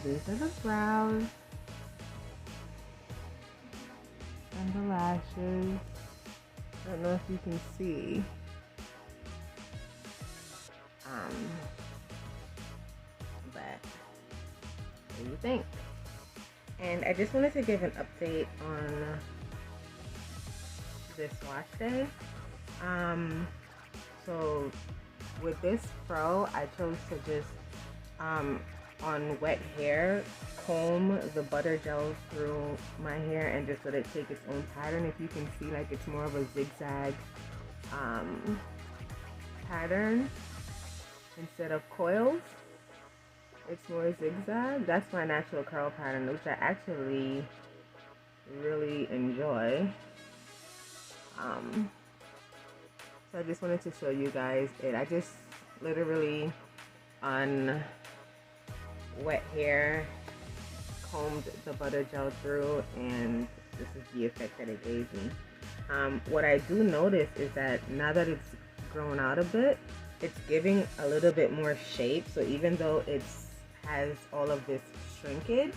these are the brows and the lashes. I don't know if you can see. But what do you think? And I just wanted to give an update on this wash day. So with this fro, I chose to just on wet hair comb the butter gel through my hair and just let it take its own pattern. If you can see, like, it's more of a zigzag pattern instead of coils. It's more zigzag. That's my natural curl pattern, which I actually really enjoy. So I just wanted to show you guys it. I just literally on wet hair combed the butter gel through, and this is the effect that it gave me. What I do notice is that now that it's grown out a bit, it's giving a little bit more shape. So even though it's has all of this shrinkage,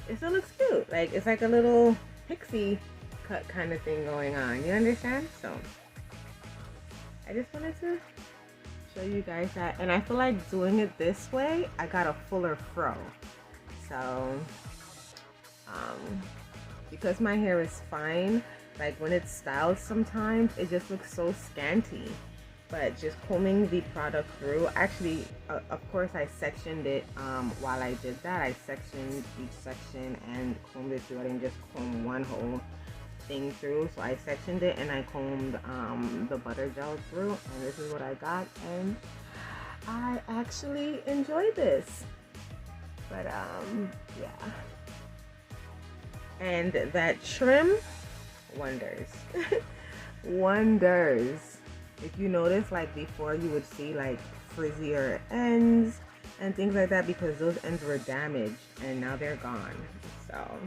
it still looks cute. Like, it's like a little pixie cut kind of thing going on. You understand? So I just wanted to show you guys that. And I feel like doing it this way, I got a fuller fro. So because my hair is fine, like when it's styled sometimes it just looks so scanty. But just combing the product through, actually, of course I sectioned it while I did that. I sectioned each section and combed it through. I didn't just comb one whole thing through. So I sectioned it and I combed the butter gel through, and this is what I got, and I actually enjoy this. But yeah. And that trim, wonders. Wonders. If you notice, like before you would see like frizzier ends and things like that because those ends were damaged, and now they're gone. So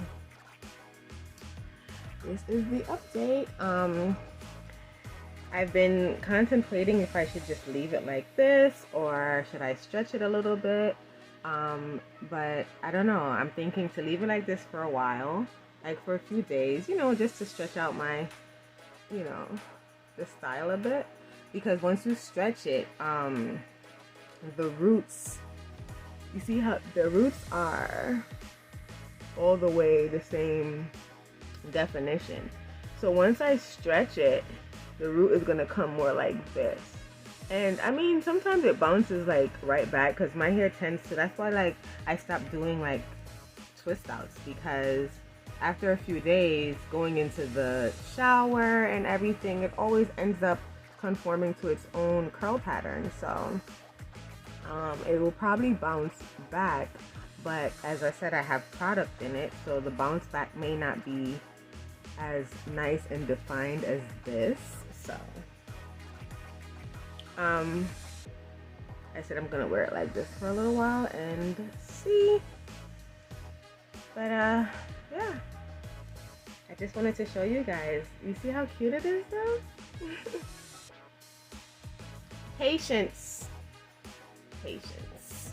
this is the update. I've been contemplating if I should just leave it like this or should I stretch it a little bit. But I don't know. I'm thinking to leave it like this for a while, like for a few days, you know, just to stretch out my, you know, the style a bit. Because once you stretch it, the roots, you see how the roots are all the way the same definition. So once I stretch it, the root is gonna come more like this. And I mean, sometimes it bounces like right back because my hair tends to, that's why like I stopped doing like twist outs, because after a few days going into the shower and everything, it always ends up conforming to its own curl pattern. So it will probably bounce back, but as I said, I have product in it, so the bounce back may not be as nice and defined as this. So I said I'm gonna wear it like this for a little while and see. But yeah, I just wanted to show you guys. You see how cute it is though? Patience. Patience.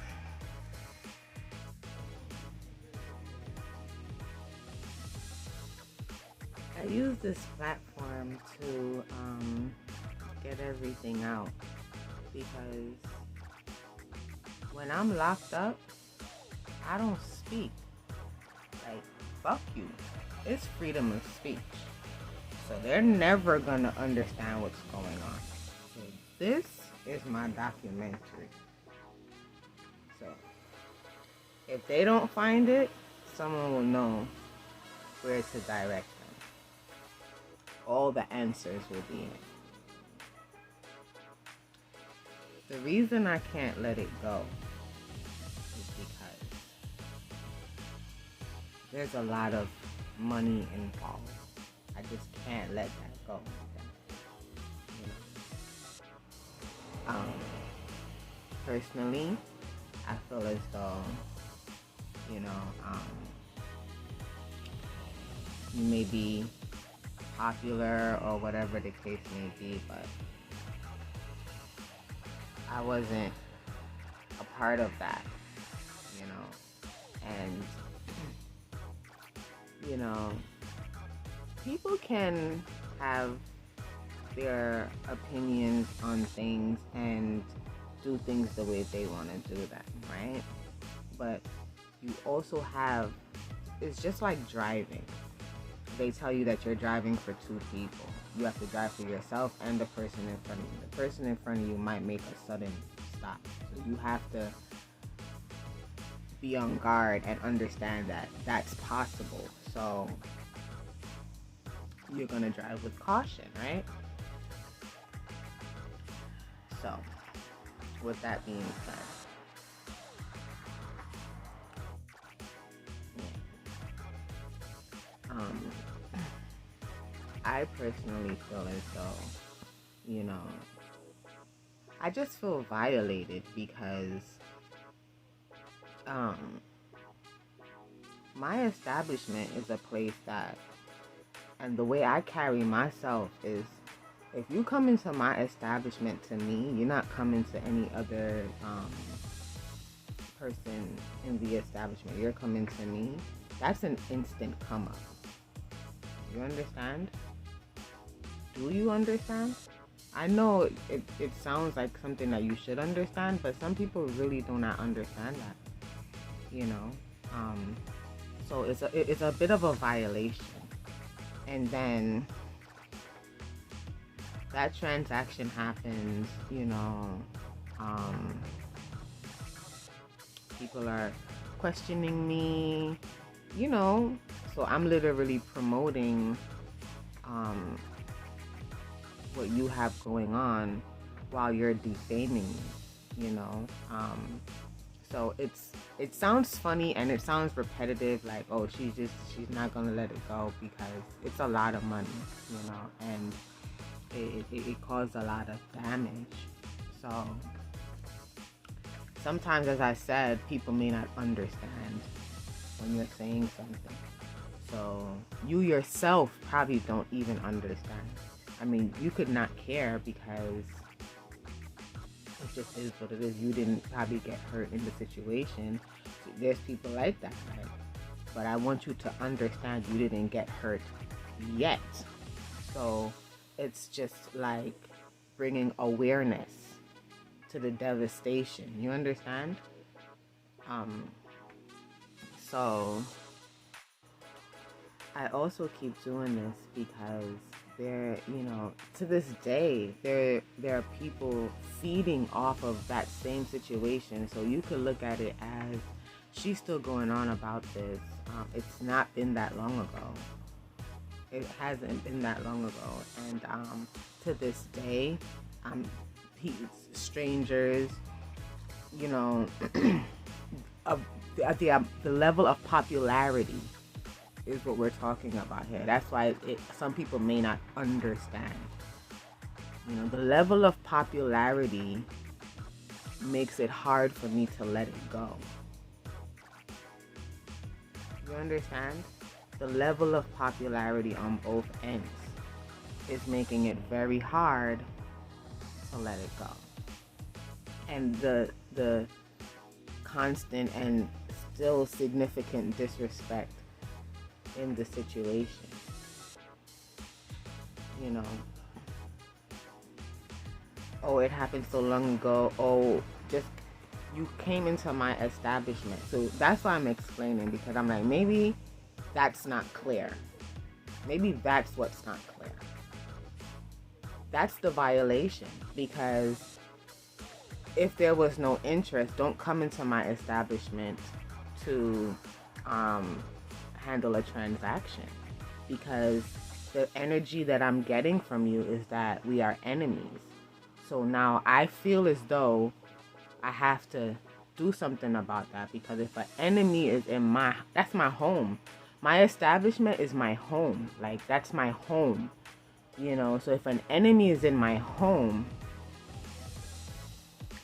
I use this platform to get everything out, because when I'm locked up, I don't speak. Like, fuck you. It's freedom of speech. So they're never gonna understand what's going on. So this is my documentary. So if they don't find it, someone will know where to direct them. All the answers will be in. The reason I can't let it go is because there's a lot of money involved. I just can't let that go. You know? Personally, I feel as though, you know, you may be popular or whatever the case may be, but I wasn't a part of that, you know, And, you know, people can have their opinions on things and do things the way they want to do them, right? But you also have, it's just like driving. They tell you that you're driving for two people. You have to drive for yourself and the person in front of you. The person in front of you might make a sudden stop. So you have to be on guard and understand that that's possible. So you're going to drive with caution, right? So with that being said, I personally feel as though, you know, I just feel violated because my establishment is a place that, and the way I carry myself is, if you come into my establishment to me, you're not coming to any other person in the establishment. You're coming to me. That's an instant come up. You understand? Do you understand? I know it sounds like something that you should understand, but some people really do not understand that. You know? So it's a bit of a violation. And then that transaction happens, you know, people are questioning me, you know, so I'm literally promoting what you have going on while you're defaming me, you know. So it sounds funny and it sounds repetitive, like, oh, she's not gonna let it go because it's a lot of money, you know, and it caused a lot of damage. So sometimes, as I said, people may not understand when you're saying something. So you yourself probably don't even understand. I mean, you could not care because it just is what it is. You didn't probably get hurt in the situation. There's people like that, right? But I want you to understand you didn't get hurt yet. So it's just like bringing awareness to the devastation. You understand? So I also keep doing this because there, you know, to this day, there are people feeding off of that same situation. So you could look at it as she's still going on about this. It's not been that long ago. It hasn't been that long ago. And to this day, strangers, you know, the level of popularity is what we're talking about here. That's why some people may not understand. You know, the level of popularity makes it hard for me to let it go. You understand? The level of popularity on both ends is making it very hard to let it go. And the constant and still significant disrespect in the situation, you know. Oh, it happened so long ago. Oh, just you came into my establishment. So that's why I'm explaining, because I'm like, maybe that's not clear. Maybe that's what's not clear. That's the violation, because if there was no interest, don't come into my establishment to handle a transaction, because the energy that I'm getting from you is that we are enemies. So now I feel as though I have to do something about that, because if an enemy is in that's my home. My establishment is my home. Like, that's my home, you know. So if an enemy is in my home,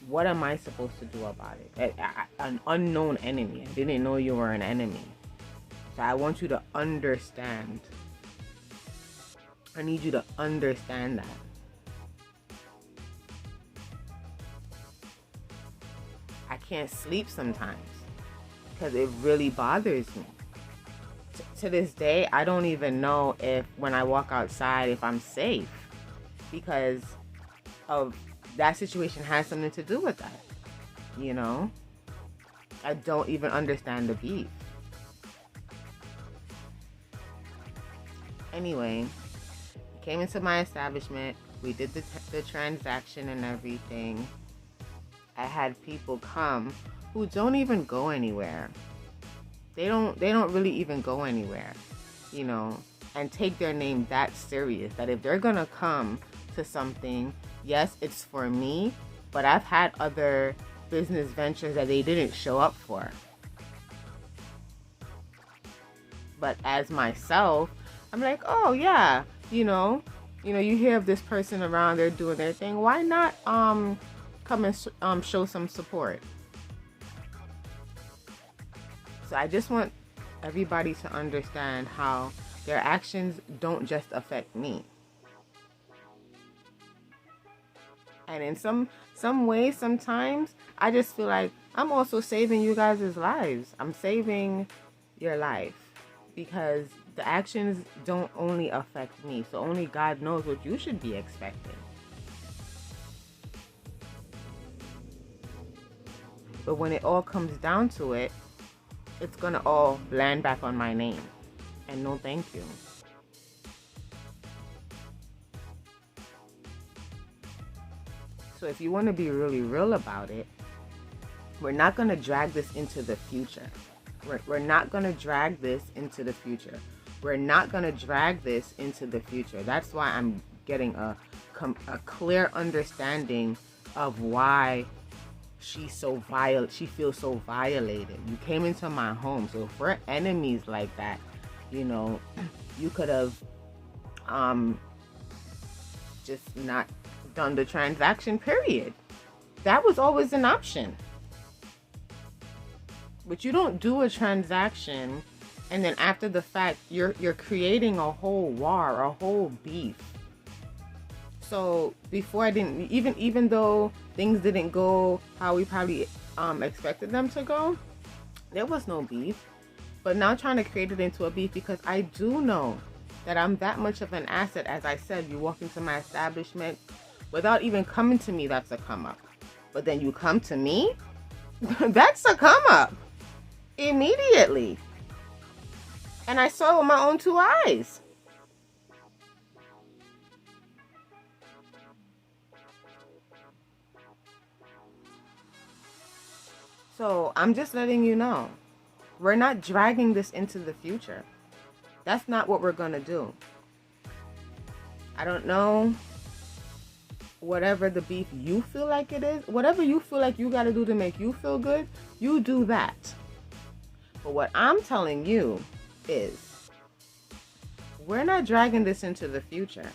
what am I supposed to do about it? An unknown enemy. I didn't know you were an enemy. So I want you to understand. I need you to understand that. I can't sleep sometimes because it really bothers me. To this day, I don't even know if when I walk outside, if I'm safe, because of that situation has something to do with that. You know, I don't even understand the beef. Anyway, came into my establishment. We did the transaction and everything. I had people come who don't even go anywhere. They don't really even go anywhere, you know, and take their name that serious, that if they're gonna come to something, yes, it's for me, but I've had other business ventures that they didn't show up for. But as myself, I'm like, oh yeah, you know, you hear of this person around, they're doing their thing. Why not come and show some support? So I just want everybody to understand how their actions don't just affect me. And in some ways, sometimes, I just feel like I'm also saving you guys' lives. I'm saving your life, because the actions don't only affect me. So only God knows what you should be expecting. But when it all comes down to it, it's gonna all land back on my name. And no thank you. So if you want to be really real about it, we're not going to drag this into the future. We're not going to drag this into the future. We're not going to drag this into the future. That's why I'm getting a clear understanding of why she feels so violated. You came into my home. So if we're enemies like that, you know, you could have just not done the transaction, period. That was always an option. But you don't do a transaction and then after the fact you're creating a whole war, a whole beef. So before, I didn't even though things didn't go how we probably expected them to go, there was no beef. But now trying to create it into a beef, because I do know that I'm that much of an asset. As I said, you walk into my establishment without even coming to me, that's a come up. But then you come to me, that's a come up immediately. And I saw it with my own two eyes. So I'm just letting you know, we're not dragging this into the future. That's not what we're gonna do. I don't know, whatever the beef you feel like it is, whatever you feel like you gotta do to make you feel good, you do that. But what I'm telling you is, we're not dragging this into the future.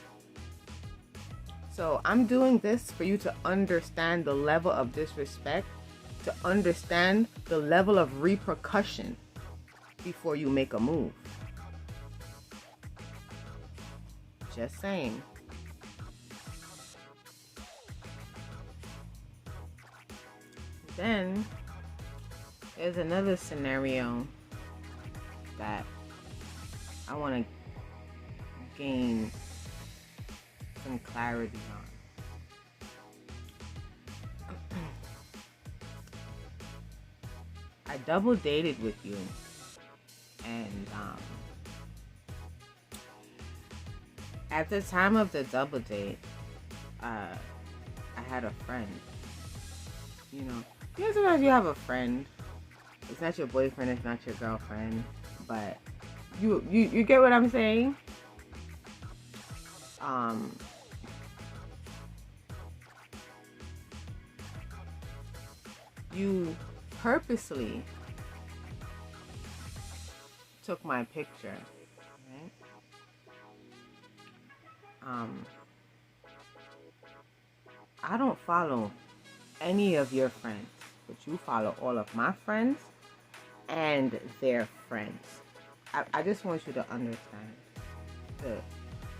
So I'm doing this for you to understand the level of disrespect, to understand the level of repercussion before you make a move. Just saying. Then there's another scenario that I want to gain some clarity on. I double dated with you, and at the time of the double date, I had a friend. You know, sometimes you have a friend. It's not your boyfriend, it's not your girlfriend, but you get what I'm saying? You purposely took my picture, right? I don't follow any of your friends, but you follow all of my friends and their friends. I just want you to understand that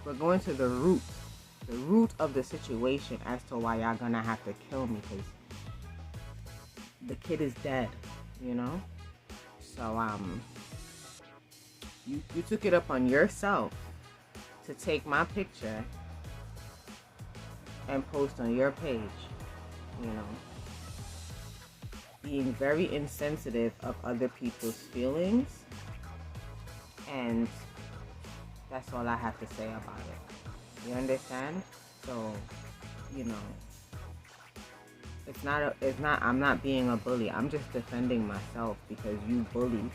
we're going to the root of the situation as to why y'all gonna have to kill me, because the kid is dead, you know? So you took it upon yourself to take my picture and post on your page, you know, being very insensitive of other people's feelings, and that's all I have to say about it. You understand? So, you know, I'm not being a bully. I'm just defending myself because you bullied.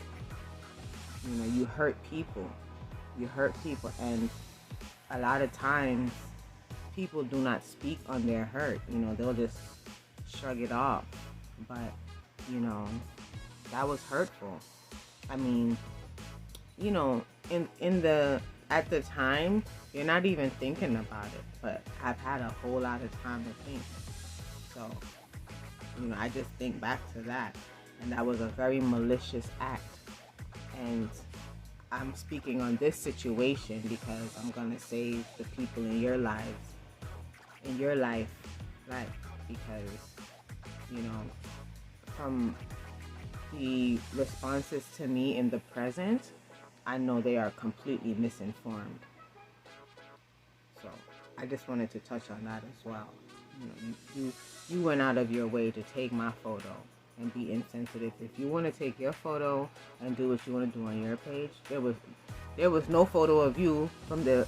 You know, you hurt people. You hurt people, and a lot of times people do not speak on their hurt. You know, they'll just shrug it off. But, you know, that was hurtful. I mean, you know, at the time, you're not even thinking about it. But I've had a whole lot of time to think. So, you know, I just think back to that. And that was a very malicious act. And I'm speaking on this situation because I'm going to save the people in your life, because, you know, from the responses to me in the present, I know they are completely misinformed. So I just wanted to touch on that as well. You know, you went out of your way to take my photo and be insensitive. If you want to take your photo and do what you want to do on your page, there was no photo of you from the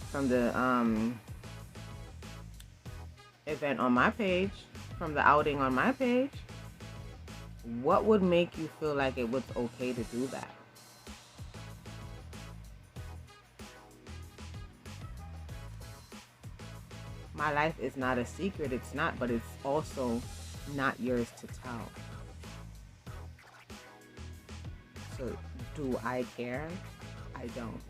event on my page, from the outing on my page. What would make you feel like it was okay to do that? My life is not a secret. It's not, but it's also not yours to tell. So, do I care? I don't.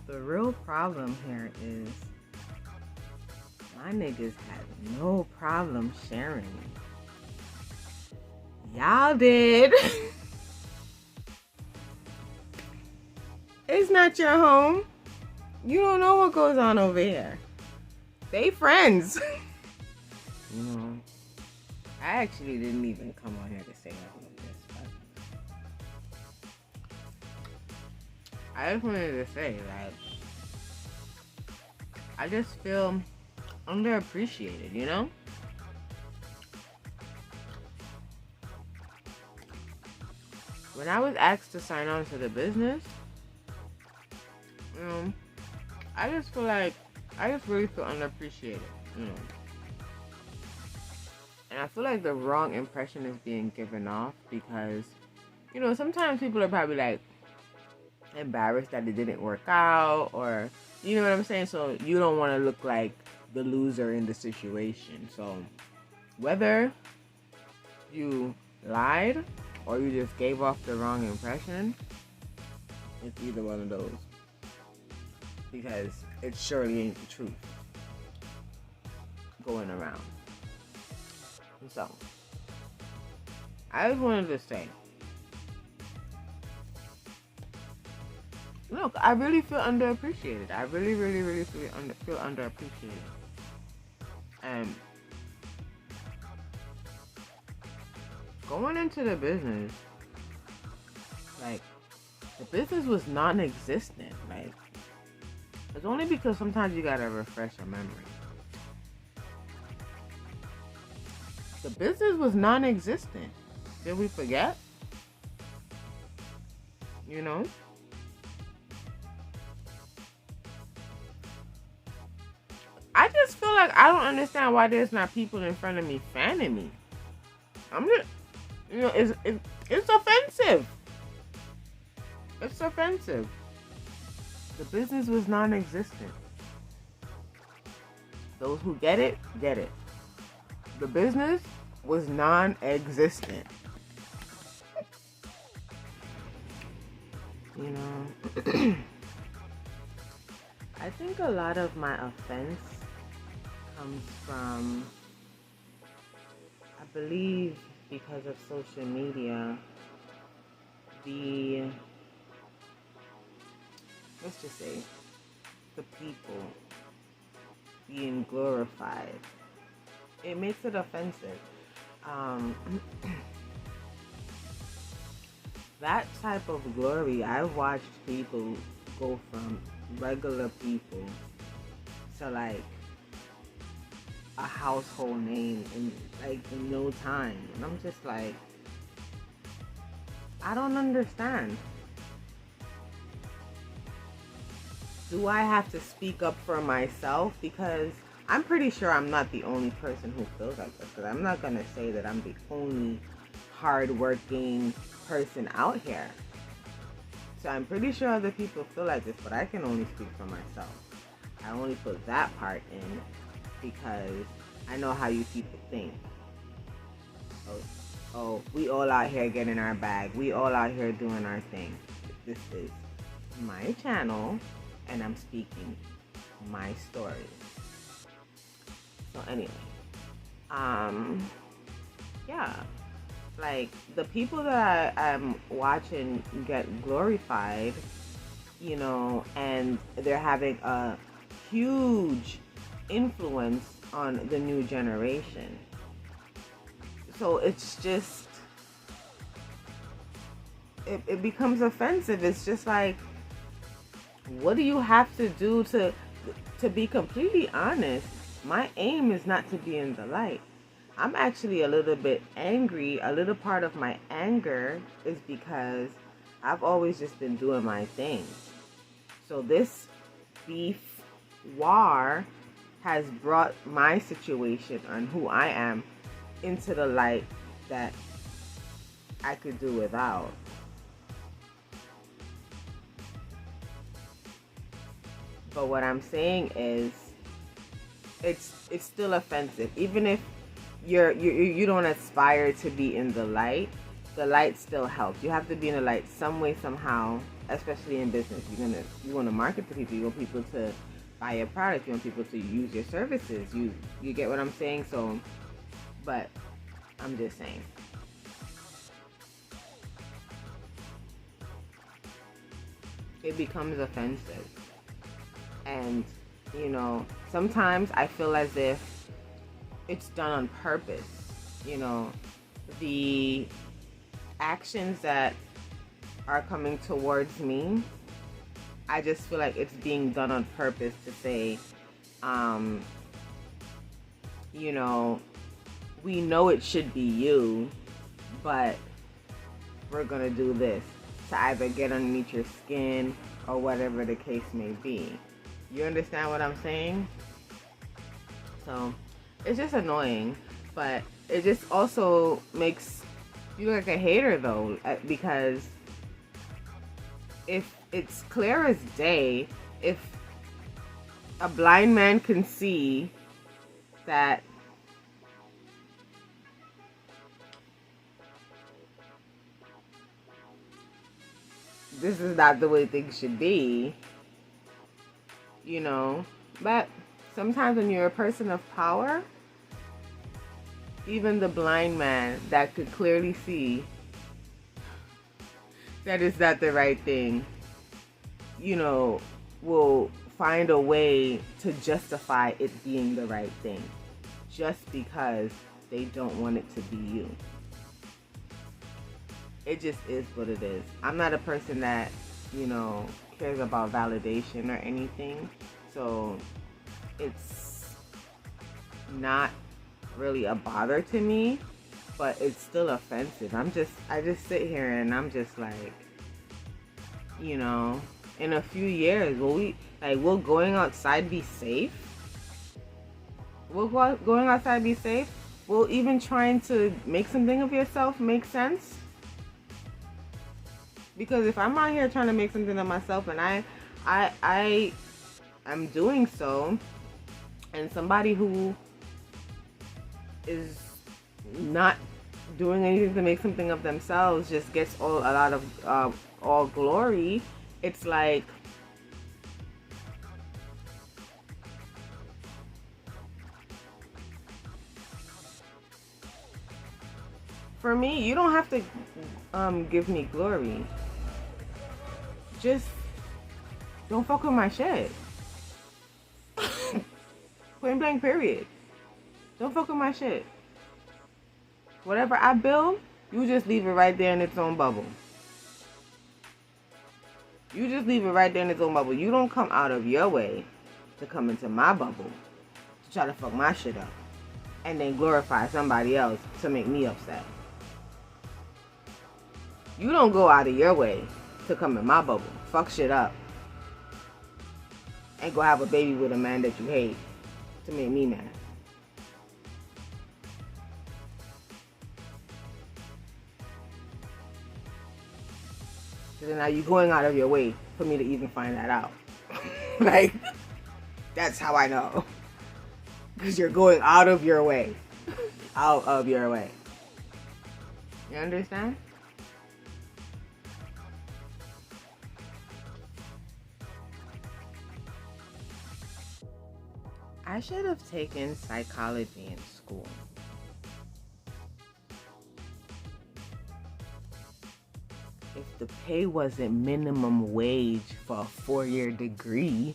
The real problem here is my niggas had no problem sharing me. Y'all did. It's not your home. You don't know what goes on over here. They friends. You know, I actually didn't even come on here to say all of this, but I just wanted to say that I just feel underappreciated, you know? When I was asked to sign on to the business, you know, I just really feel underappreciated, you know. And I feel like the wrong impression is being given off because, you know, sometimes people are probably like embarrassed that it didn't work out, or, you know what I'm saying? So you don't want to look like the loser in the situation. So whether you lied or you just gave off the wrong impression, it's either one of those. Because it surely ain't the truth going around. So, I just wanted to say, look, I really feel underappreciated. I really, really, really feel underappreciated. And going into the business, like, the business was non-existent. Like, it's only because sometimes you gotta refresh your memory. The business was non-existent. Did we forget? You know? I just feel like I don't understand why there's not people in front of me fanning me. I'm just, you know, it's offensive. It's offensive. The business was non-existent. Those who get it, get it. The business was non-existent. You know, I think a lot of my offense comes from, I believe, because of social media, let's just say, the people being glorified. It makes it offensive. Um, that type of glory, I've watched people go from regular people to like a household name in no time. And I'm just like, I don't understand. Do I have to speak up for myself? Because I'm pretty sure I'm not the only person who feels like this. Because I'm not going to say that I'm the only hardworking person out here. So I'm pretty sure other people feel like this, but I can only speak for myself. I only put that part in because I know how you people think. Oh, we all out here getting our bag. We all out here doing our thing. This is my channel, and I'm speaking my story. So anyway, yeah, like the people that I'm watching get glorified, you know, and they're having a huge influence on the new generation. So it's just, it becomes offensive. It's just like, what do you have to do to be completely honest? My aim is not to be in the light. I'm actually a little bit angry. A little part of my anger is because I've always just been doing my thing. So this beef war has brought my situation on who I am into the light that I could do without. But what I'm saying is, it's still offensive. Even if you don't aspire to be in the light still helps. You have to be in the light some way, somehow, especially in business. You want to market to people. You want people to buy your product. You want people to use your services. You get what I'm saying? So, but I'm just saying. It becomes offensive. And, you know, sometimes I feel as if it's done on purpose. You know, the actions that are coming towards me, I just feel like it's being done on purpose to say, you know, we know it should be you, but we're gonna do this to either get underneath your skin or whatever the case may be. You understand what I'm saying? So it's just annoying, but it just also makes you look like a hater though, because if it's clear as day, if a blind man can see that this is not the way things should be, you know, but sometimes when you're a person of power, even the blind man that could clearly see that is not the right thing, you know, will find a way to justify it being the right thing just because they don't want it to be you. It just is what it is. I'm not a person that, you know, cares about validation or anything, so it's not really a bother to me, but it's still offensive. I just sit here and I'm just like, you know, in a few years, will going outside be safe? Will going outside be safe? Will even trying to make something of yourself make sense? Because if I'm out here trying to make something of myself and I am doing so, and somebody who is not doing anything to make something of themselves just gets a lot of all glory, it's like, for me, you don't have to give me glory. Just don't fuck with my shit. Point blank period. Don't fuck with my shit. Whatever I build, you just leave it right there in its own bubble. You just leave it right there in its own bubble. You don't come out of your way to come into my bubble to try to fuck my shit up and then glorify somebody else to make me upset. You don't go out of your way to come in my bubble, fuck shit up, and go have a baby with a man that you hate to make me mad. So then are you going out of your way for me to even find that out? Like, that's how I know. Because you're going out of your way. Out of your way. You understand? I should have taken psychology in school. If the pay wasn't minimum wage for a 4-year degree,